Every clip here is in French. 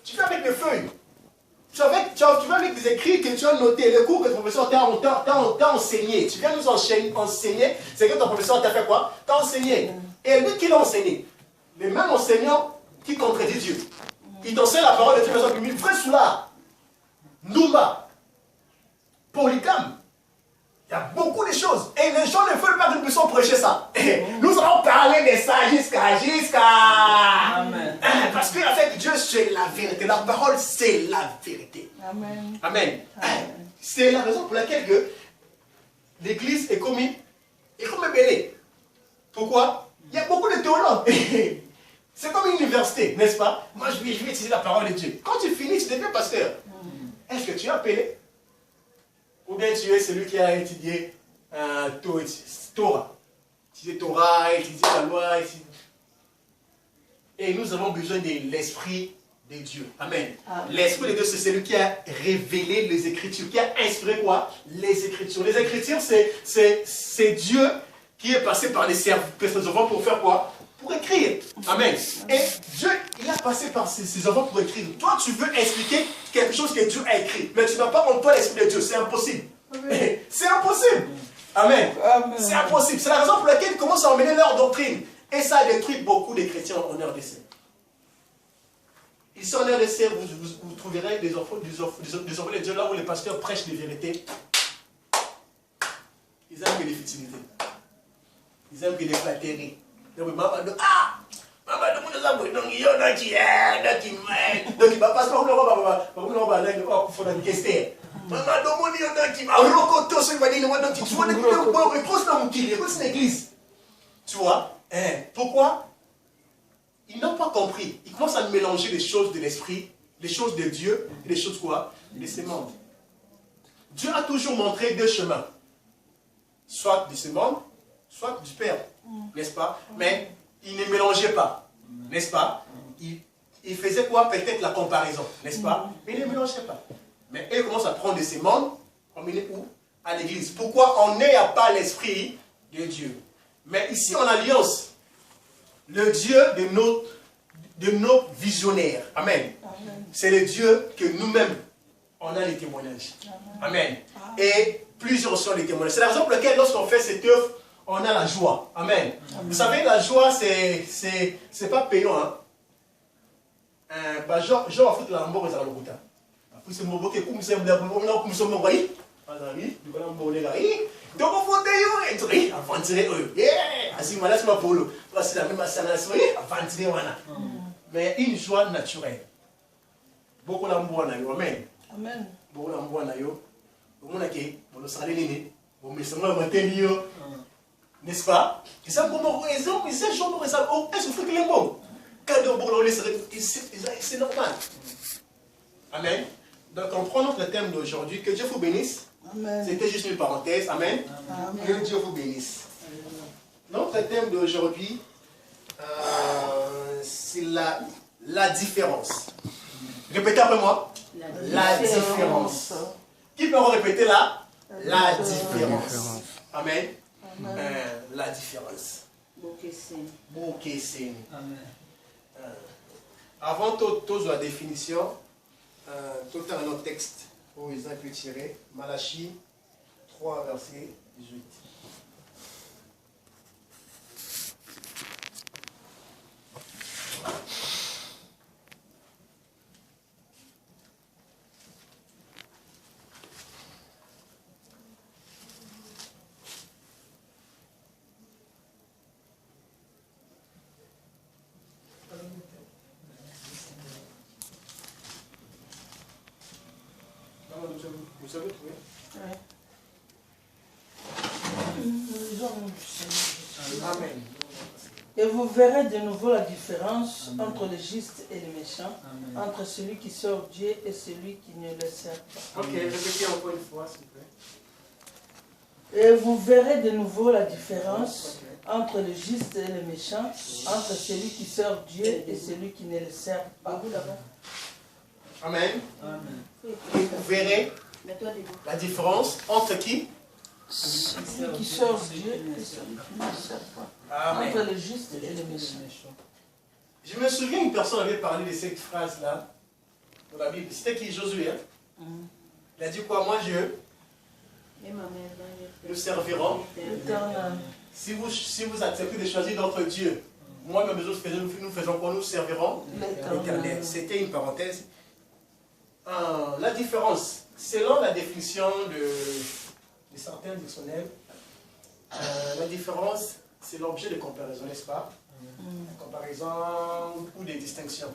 Tu viens avec des feuilles. Tu viens avec des écrits que tu as notés, les cours que ton professeur t'a enseigné. Tu viens nous enseigner, c'est que ton professeur t'a fait quoi? T'a enseigné. Et lui qui l'a enseigné, les mêmes enseignants qui contredisent Dieu. Ils t'enseignent la parole de Dieu, par exemple, vrai Soula, Nouma, Polygame. Il y a beaucoup de choses. Et les gens ne veulent pas que nous puissions prêcher ça. Et nous allons parler de ça jusqu'à... Amen. Parce que en fait, Dieu, c'est la vérité. La parole, c'est la vérité. Amen. Amen. C'est la raison pour laquelle l'Église est comme ébélée. Pourquoi? Il y a beaucoup de théologues. C'est comme une université, n'est-ce pas? Moi, je vais utiliser la parole de Dieu. Quand tu finis, tu deviens pasteur. Est-ce que tu es appelé? Ou bien tu es celui qui a étudié Torah. Étudié Torah, étudié la loi. Et nous avons besoin de l'Esprit de Dieu. Amen. L'Esprit de Dieu, c'est celui qui a révélé les Écritures, qui a inspiré quoi? Les Écritures. Les Écritures, c'est Dieu qui est passé par les enfants pour faire quoi? Pour écrire. Amen. Et Dieu, il a passé par ses enfants pour écrire. Toi, tu veux expliquer quelque chose que Dieu a écrit, mais tu n'as pas en toi l'Esprit de Dieu. C'est impossible. C'est impossible. Amen. C'est impossible. C'est la raison pour laquelle ils commencent à emmener leur doctrine. Et ça a détruit beaucoup de chrétiens en RDC. Ici en RDC, vous trouverez des enfants de Dieu là où les pasteurs prêchent des vérités. Ils aiment que les futilités. Ils aiment que les flatteries. Donc, maman dit, ah! Maman dit, nous avons donc il y en a qui est, donc il va passer par le roi, il faut une question. Maman dit, il y en a qui va rocoter, il va dire, tu vois, il pose dans mon kili, c'est une église. Tu vois? Pourquoi? Ils n'ont pas compris. Ils commencent à mélanger les choses de l'esprit, les choses de Dieu et les choses quoi? De ces mondes. Dieu a toujours montré deux chemins. Soit de ce monde, soit du Père. N'est-ce pas? Mais il ne mélangeait pas. N'est-ce pas? Il faisait quoi? Peut-être la comparaison. N'est-ce pas? Mais il ne mélangeait pas. Mais eux commencent à prendre de ces mondes, on met où? À l'église. Pourquoi? On n'a pas l'esprit de Dieu. Mais ici en alliance, le Dieu de nos visionnaires. Amen. C'est le Dieu que nous-mêmes, on a les témoignages. Amen. Et plusieurs sont les témoignages. C'est la raison pour laquelle lorsqu'on fait cette œuvre, on a la joie. Amen. Vous savez, la joie, c'est pas payant. Genre, en fait, la mort est à la route. Puis c'est mon beau qui est comme ça, comme ça, mon roi. Donc, on faut dire, avancer, ainsi, voilà, c'est ma polo. C'est la même ascension, avancer, voilà. Mais une joie naturelle. Beaucoup d'ambois, amen. Amen. Beaucoup d'ambois, on a qui, on le salé, on met ça dans le matin, n'est-ce pas? Et ça, pour raison, mais c'est genre, est-ce que les mots? Quand on c'est normal. Amen. Donc, on prend notre thème d'aujourd'hui. Que Dieu vous bénisse. C'était juste une parenthèse. Amen. Amen. Que Dieu vous bénisse. Notre thème d'aujourd'hui, c'est la différence. Répétez après moi. La différence. Qui peut répéter la différence? Amen. La différence. Avant toute la définition, tout un autre texte où ils ont pu tirer, Malachie 3, verset 18. Vous savez trouver? Oui. Amen. Et vous verrez de nouveau la différence entre le juste et le méchant, entre celui qui sert Dieu et celui qui ne le sert pas. Ok, répétez encore une fois, s'il vous plaît. Et vous verrez de nouveau la différence entre le juste et le méchant, entre celui qui sert Dieu et celui qui ne le sert pas. Amen. Et vous verrez la différence entre qui? Celui qui sert Dieu et celui qui ne le sert pas. Amen. Entre le juste et le méchant. Je me souviens, une personne avait parlé de cette phrase-là. dans la Bible. C'était qui? Josué. Hein? Il a dit quoi? Moi, nous servirons. Si vous acceptez de choisir d'autres dieux, moi, mes autres, nous faisons quoi? Nous servirons l'Éternel. C'était une parenthèse. La différence, selon la définition de certains dictionnaires, la différence, c'est l'objet de comparaison, n'est-ce pas? Comparaison ou des distinctions.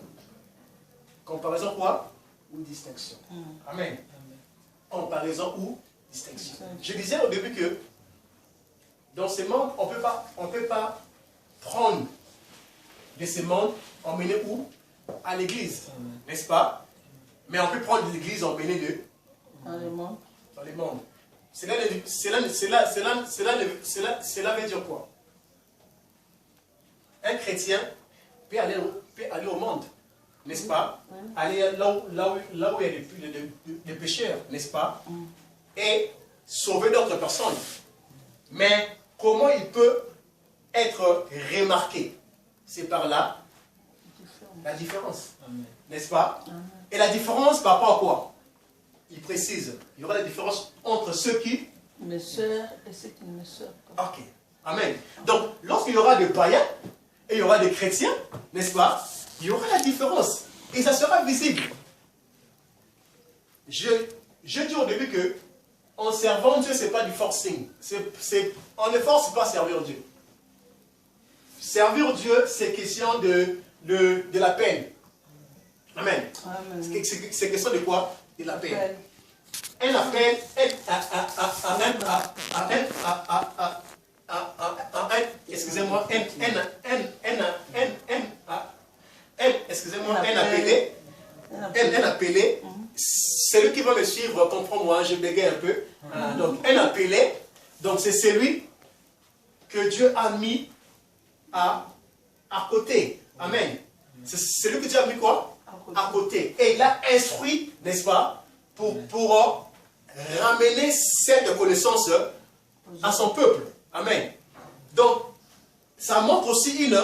Comparaison quoi? Ou distinction. Amen. Comparaison ou distinction. Je disais au début que dans ce monde, on ne peut pas prendre de ce monde, emmener où? À l'église, n'est-ce pas? Mais on peut prendre l'église, emmener dans le monde. Dans le monde. Cela veut dire quoi? Un chrétien peut aller au monde, n'est-ce pas? Aller là où il y a des pécheurs, n'est-ce pas? Et sauver d'autres personnes. Mais comment il peut être remarqué? C'est par là la différence, n'est-ce pas? Et la différence par rapport à quoi? Il précise, il y aura la différence entre ceux qui me servent et ceux qui ne me servent pas. Ok, amen. Donc, lorsqu'il y aura des païens et il y aura des chrétiens, n'est-ce pas? Il y aura la différence et ça sera visible. Je dis au début que en servant Dieu, ce n'est pas du forcing. On ne force pas à servir Dieu. Servir Dieu, c'est question de la peine. Amen. C'est question de quoi? De la peine. Un appel, excusez-moi, un appelé, celui qui va me suivre, comprends-moi, je bégaye un peu. Donc, un appelé, donc c'est celui que Dieu a mis à côté. Amen. C'est celui que Dieu a mis quoi? À côté. Et il a instruit, n'est-ce pas, pour ramener cette connaissance à son peuple. Amen. Donc, ça montre aussi une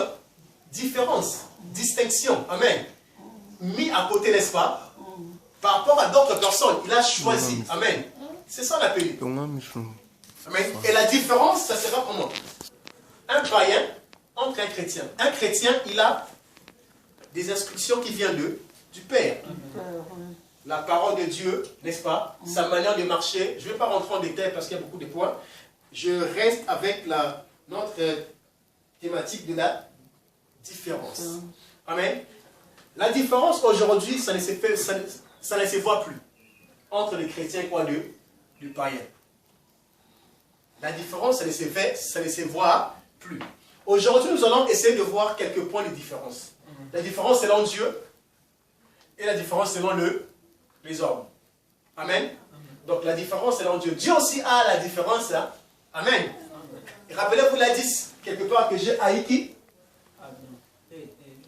différence, distinction. Amen. Mis à côté, n'est-ce pas, par rapport à d'autres personnes. Il a choisi. Amen. C'est ça l'appel. Amen. Et la différence, ça sera comment? Un païen entre un chrétien. Un chrétien, il a des instructions qui viennent du Père. La parole de Dieu, n'est-ce pas? Sa manière de marcher. Je ne vais pas rentrer en détail parce qu'il y a beaucoup de points. Je reste avec notre thématique de la différence. Amen. La différence aujourd'hui, ça ne se voit plus entre les chrétiens quoi du païen. La différence, ça ne se voit plus. Aujourd'hui, nous allons essayer de voir quelques points de différence. La différence selon Dieu et la différence selon les hommes. Amen. Donc la différence selon Dieu. Dieu aussi a la différence. Hein? Amen. Et rappelez-vous, il a dit quelque part que j'ai haï qui?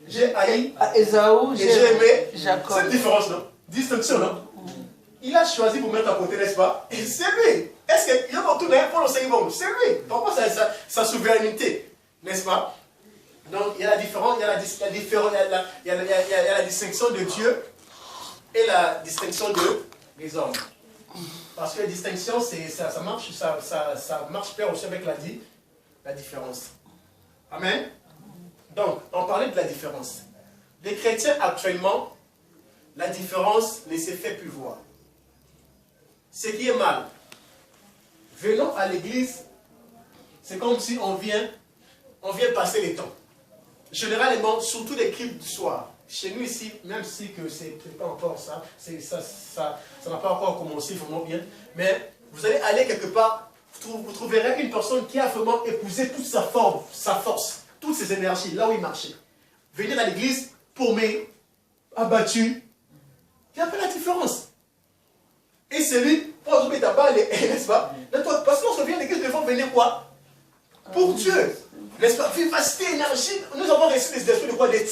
J'ai haï Ésaü et j'ai aimé Jacob. C'est une différence, non? Distinction, non? Il a choisi pour mettre à côté, n'est-ce pas? Et c'est lui. Est-ce qu'il y a tout d'un pour l'enseigner? C'est lui. Pourquoi sa souveraineté? N'est-ce pas? Donc il y a la différence, il y a la distinction de Dieu et la distinction des hommes. Parce que la distinction, ça marche bien aussi avec la différence. Amen. Donc, on parlait de la différence. Les chrétiens actuellement, la différence ne se fait plus voir. Ce qui est mal. Venons à l'église, c'est comme si on vient passer les temps. Généralement, surtout les cultes du soir. Chez nous ici, même si que c'est pas encore ça, ça n'a pas encore commencé vraiment bien, mais vous allez aller quelque part, vous trouverez une personne qui a vraiment épousé toute sa forme, sa force, toutes ses énergies, là où il marchait. Venir à l'église, paumé, abattu, il n'y a pas la différence. Et celui, n'est-ce pas? Parce qu'on se vient à l'église, devant venir quoi? Pour Dieu. N'est-ce pas? Vivacité, énergie. Nous avons reçu des esprits de quoi? Des